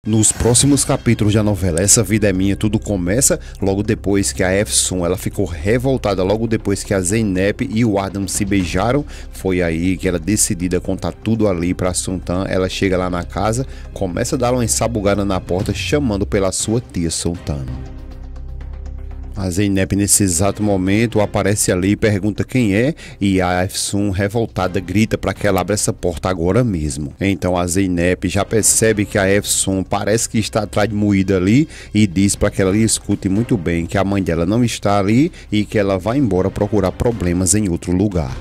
Nos próximos capítulos da novela Essa Vida é Minha, tudo começa logo depois que a Efsun ela ficou revoltada, logo depois que a Zeynep e o Ardham se beijaram. Foi aí que ela, decidida a contar tudo ali para Sultan, ela chega lá na casa, começa a dar uma ensabugada na porta, chamando pela sua tia Sultan. A Zeynep nesse exato momento aparece ali e pergunta quem é, e a Efsun revoltada grita para que ela abra essa porta agora mesmo. Então a Zeynep já percebe que a Efsun parece que está atrás de moída ali e diz para que ela lhe escute muito bem que a mãe dela não está ali e que ela vai embora procurar problemas em outro lugar.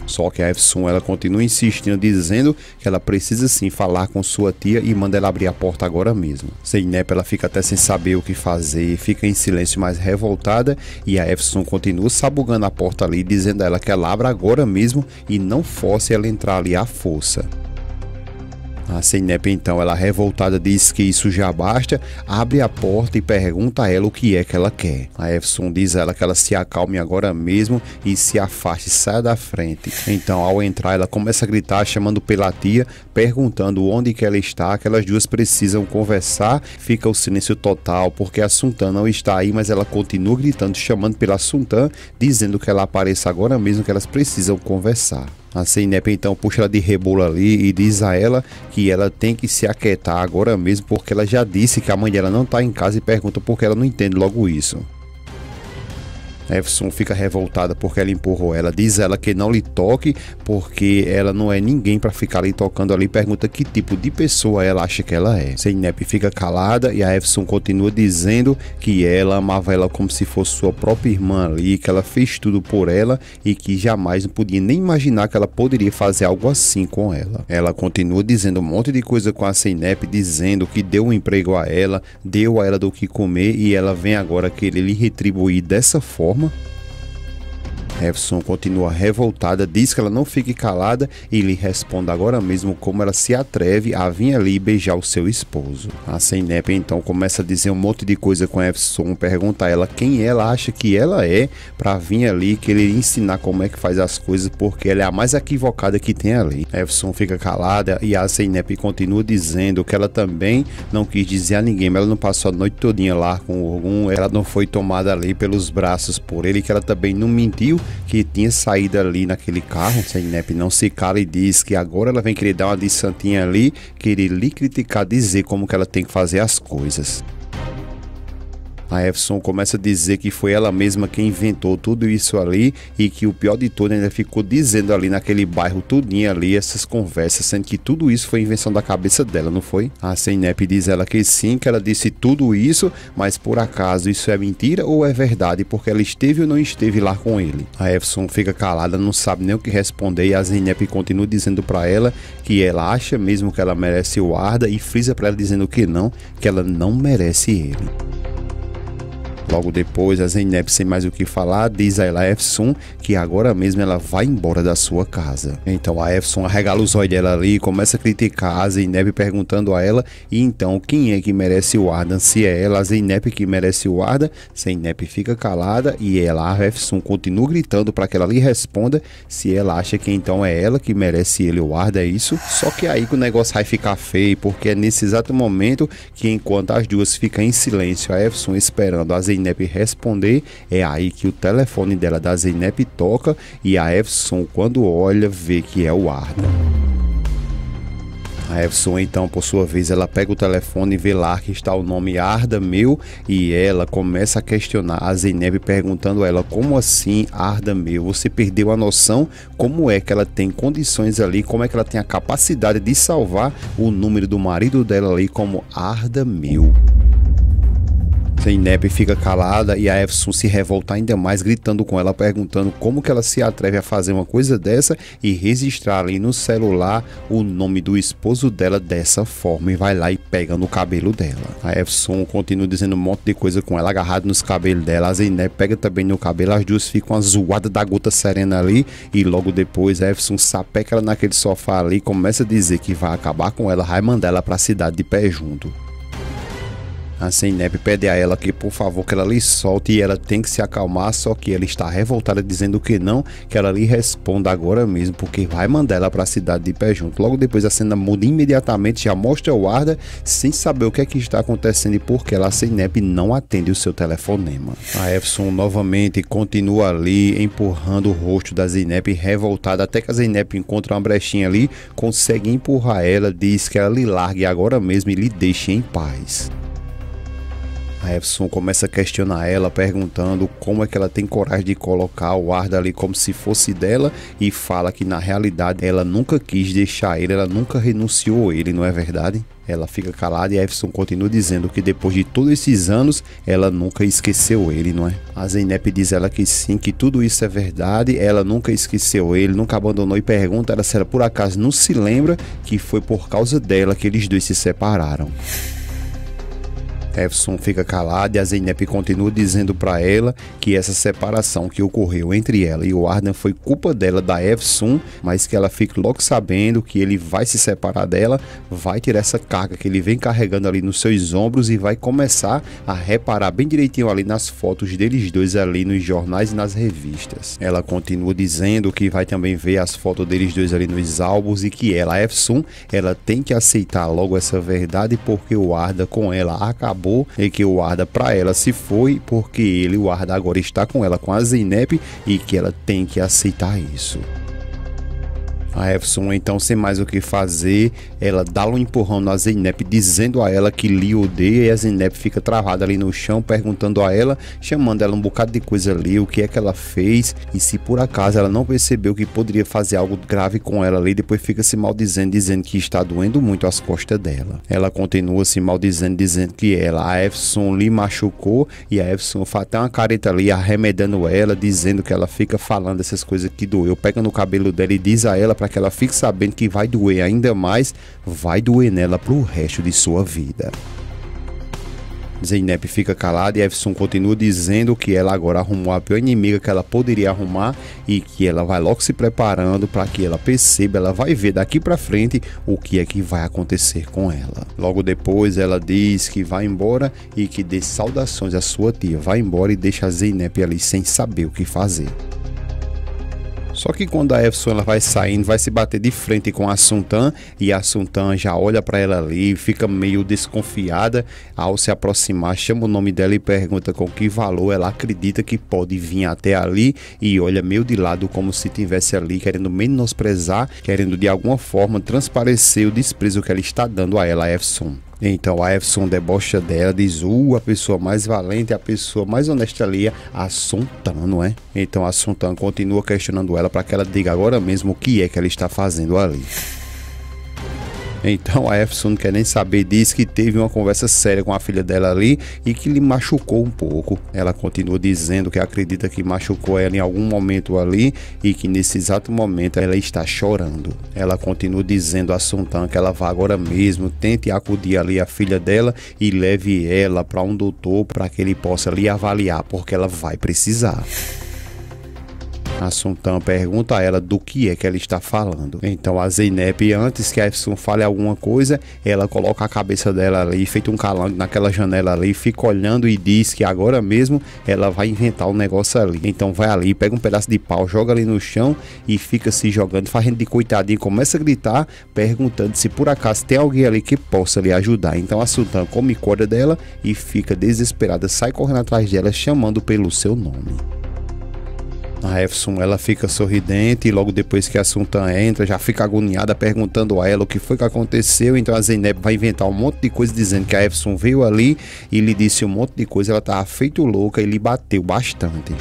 Só que a Efsun ela continua insistindo, dizendo que ela precisa sim falar com sua tia e manda ela abrir a porta agora mesmo. Zeynep ela fica até sem saber o que fazer, fica em silêncio, mais revoltada, e a Efsun continua sabugando a porta ali, dizendo a ela que ela abra agora mesmo e não force ela entrar ali à força. A Zeynep então, ela revoltada, diz que isso já basta, abre a porta e pergunta a ela o que é que ela quer. A Efsun diz a ela que ela se acalme agora mesmo e se afaste, saia da frente. Então ao entrar ela começa a gritar, chamando pela tia, perguntando onde que ela está, que elas duas precisam conversar. Fica o silêncio total porque a Sultan não está aí, mas ela continua gritando, chamando pela Sultan, dizendo que ela apareça agora mesmo, que elas precisam conversar. A Zeynep então puxa ela de rebolo ali e diz a ela que ela tem que se aquietar agora mesmo, porque ela já disse que a mãe dela não está em casa e pergunta por que ela não entende logo isso. Efsun fica revoltada porque ela empurrou ela, diz ela que não lhe toque porque ela não é ninguém para ficar ali tocando ali, pergunta que tipo de pessoa ela acha que ela é. Zeynep fica calada e a Efsun continua dizendo que ela amava ela como se fosse sua própria irmã ali, que ela fez tudo por ela e que jamais não podia nem imaginar que ela poderia fazer algo assim com ela. Ela continua dizendo um monte de coisa com a Zeynep, dizendo que deu um emprego a ela, deu a ela do que comer e ela vem agora querer lhe retribuir dessa forma. Efsun continua revoltada, diz que ela não fique calada e lhe responde agora mesmo como ela se atreve a vir ali e beijar o seu esposo. A Zeynep então começa a dizer um monte de coisa com a Efsun, pergunta a ela quem ela acha que ela é para vir ali querer ensinar como é que faz as coisas, porque ela é a mais equivocada que tem ali. A Efsun fica calada e a Zeynep continua dizendo que ela também não quis dizer a ninguém, mas ela não passou a noite todinha lá com o Orgun, ela não foi tomada ali pelos braços por ele, que ela também não mentiu que tinha saído ali naquele carro. Zeynep não se cala e diz que agora ela vem querer dar uma de santinha ali, querer lhe criticar, dizer como que ela tem que fazer as coisas. A Efsun começa a dizer que foi ela mesma quem inventou tudo isso ali e que o pior de tudo ainda ficou dizendo ali naquele bairro tudinho ali essas conversas, sendo que tudo isso foi invenção da cabeça dela, não foi? A Zeynep diz ela que sim, que ela disse tudo isso, mas por acaso isso é mentira ou é verdade, porque ela esteve ou não esteve lá com ele? A Efsun fica calada, não sabe nem o que responder, e a Zeynep continua dizendo para ela que ela acha mesmo que ela merece o Ardham e frisa para ela dizendo que ela não merece ele. Logo depois, a Zeynep, sem mais o que falar, diz a ela, a Efsun, que agora mesmo ela vai embora da sua casa. Então a Efsun arregala os olhos dela ali e começa a criticar a Zeynep, perguntando a ela, e então quem é que merece o Ardham? Se é ela, a Zeynep, que merece o Ardham? Zeynep fica calada e ela, a Efsun, continua gritando para que ela lhe responda se ela acha que então é ela que merece ele o Ardham, é isso? Só que aí que o negócio vai ficar feio, porque é nesse exato momento que, enquanto as duas ficam em silêncio, a Efsun esperando a Zeynep responder, é aí que o telefone dela da Zeynep toca e a Efsun, quando olha, vê que é o Ardham. A Efsun então, por sua vez, ela pega o telefone e vê lá que está o nome Ardham meu, e ela começa a questionar a Zeynep, perguntando a ela, como assim Ardham meu? Você perdeu a noção? Como é que ela tem condições ali, como é que ela tem a capacidade de salvar o número do marido dela ali como Ardham meu? Zeynep fica calada e a Efsun se revolta ainda mais, gritando com ela, perguntando como que ela se atreve a fazer uma coisa dessa e registrar ali no celular o nome do esposo dela dessa forma, e vai lá e pega no cabelo dela. A Efsun continua dizendo um monte de coisa com ela, agarrado nos cabelos dela. A Zeynep pega também no cabelo, as duas ficam uma zoada da gota serena ali, e logo depois a Efsun sapeca ela naquele sofá ali, começa a dizer que vai acabar com ela, vai mandar ela para a cidade de pé junto. A Zeynep pede a ela que por favor que ela lhe solte e ela tem que se acalmar, só que ela está revoltada dizendo que não, que ela lhe responda agora mesmo, porque vai mandar ela para a cidade de pé junto. Logo depois a cena muda imediatamente, já mostra o Arda sem saber o que é que está acontecendo e porque a Zeynep não atende o seu telefonema. A Efsun novamente continua ali empurrando o rosto da Zeynep revoltada, até que a Zeynep encontra uma brechinha ali, consegue empurrar ela, diz que ela lhe largue agora mesmo e lhe deixe em paz. A Efsun começa a questionar ela, perguntando como é que ela tem coragem de colocar o Arda ali como se fosse dela, e fala que na realidade ela nunca quis deixar ele, ela nunca renunciou a ele, não é verdade? Ela fica calada e a Efsun continua dizendo que depois de todos esses anos ela nunca esqueceu ele, não é? A Zeynep diz ela que sim, que tudo isso é verdade, ela nunca esqueceu ele, nunca abandonou, e pergunta ela se ela por acaso não se lembra que foi por causa dela que eles dois se separaram. Efsun fica calada e a Zeynep continua dizendo para ela que essa separação que ocorreu entre ela e o Arda foi culpa dela, da Efsun, mas que ela fica logo sabendo que ele vai se separar dela, vai tirar essa carga que ele vem carregando ali nos seus ombros e vai começar a reparar bem direitinho ali nas fotos deles dois ali nos jornais e nas revistas. Ela continua dizendo que vai também ver as fotos deles dois ali nos álbuns e que ela, a Efsun, ela tem que aceitar logo essa verdade porque o Arda com ela acabou e que o Arda para ela se foi porque ele, o Arda, agora está com ela, com a Zeynep, e que ela tem que aceitar isso. A Efsun, então, sem mais o que fazer, ela dá um empurrão na Zeynep, dizendo a ela que lhe odeia, e a Zeynep fica travada ali no chão, perguntando a ela, chamando ela um bocado de coisa ali, o que é que ela fez, e se por acaso ela não percebeu que poderia fazer algo grave com ela ali, depois fica se maldizendo, dizendo que está doendo muito as costas dela. Ela continua se maldizendo, dizendo que ela, a Efsun, lhe machucou, e a Efsun faz até uma careta ali, arremedando ela, dizendo que ela fica falando essas coisas que doeu, pega no cabelo dela e diz a ela para que ela fique sabendo que vai doer ainda mais, vai doer nela pro resto de sua vida. Zeynep fica calada e Efsun continua dizendo que ela agora arrumou a pior inimiga que ela poderia arrumar e que ela vai logo se preparando para que ela perceba, ela vai ver daqui para frente o que é que vai acontecer com ela. Logo depois ela diz que vai embora e que dê saudações à sua tia, vai embora e deixa a Zeynep ali sem saber o que fazer. Só que quando a Efsun ela vai saindo, vai se bater de frente com a Sultan, e a Sultan já olha para ela ali, fica meio desconfiada. Ao se aproximar, chama o nome dela e pergunta com que valor ela acredita que pode vir até ali, e olha meio de lado como se estivesse ali querendo menosprezar, querendo de alguma forma transparecer o desprezo que ela está dando a ela, a Efsun. Então a Efsun debocha dela, diz, a pessoa mais valente, a pessoa mais honesta ali, a Sultan, não é? Então a Sultan continua questionando ela para que ela diga agora mesmo o que é que ela está fazendo ali. Então a Efsun não quer nem saber, diz que teve uma conversa séria com a filha dela ali e que lhe machucou um pouco. Ela continua dizendo que acredita que machucou ela em algum momento ali e que nesse exato momento ela está chorando. Ela continua dizendo a Sultan que ela vá agora mesmo, tente acudir ali a filha dela e leve ela para um doutor para que ele possa lhe avaliar, porque ela vai precisar. A Sultan pergunta a ela do que é que ela está falando. Então a Zeynep, antes que a Efsun fale alguma coisa, ela coloca a cabeça dela ali, feito um calango naquela janela ali, fica olhando e diz que agora mesmo ela vai inventar um negócio ali. Então vai ali, pega um pedaço de pau, joga ali no chão e fica se jogando, fazendo de coitadinho, começa a gritar, perguntando se por acaso tem alguém ali que possa lhe ajudar. Então a Sultan come corda dela e fica desesperada, sai correndo atrás dela, chamando pelo seu nome. A Efsun ela fica sorridente e logo depois que a Sultan entra já fica agoniada perguntando a ela o que foi que aconteceu. Então a Zeynep vai inventar um monte de coisa dizendo que a Efsun veio ali e lhe disse um monte de coisa, ela estava feito louca e lhe bateu bastante.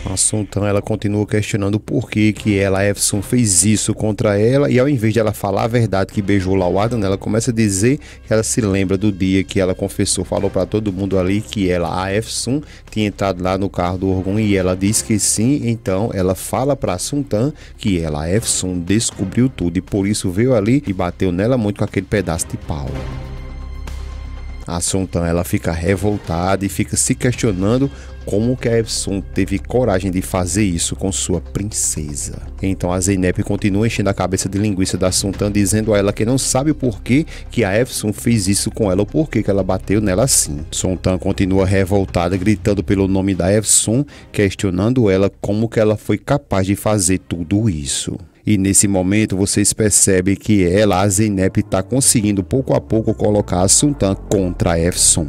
A Sultan ela continua questionando por que ela, a Efsun, fez isso contra ela, e ao invés de ela falar a verdade que beijou lá o Arda, ela começa a dizer que ela se lembra do dia que ela confessou, falou para todo mundo ali que ela, a Efsun, tinha entrado lá no carro do Orgun e ela disse que sim. Então ela fala para a Sultan que ela, a Efsun, descobriu tudo e por isso veio ali e bateu nela muito com aquele pedaço de pau. A Sultan ela fica revoltada e fica se questionando como que a Efsun teve coragem de fazer isso com sua princesa. Então a Zeynep continua enchendo a cabeça de linguiça da Sultan, dizendo a ela que não sabe o porquê que a Efsun fez isso com ela ou porquê que ela bateu nela assim. Sultan continua revoltada, gritando pelo nome da Efsun, questionando ela como que ela foi capaz de fazer tudo isso. E nesse momento vocês percebem que ela, a Zeynep, está conseguindo pouco a pouco colocar a Sultan contra a Efsun.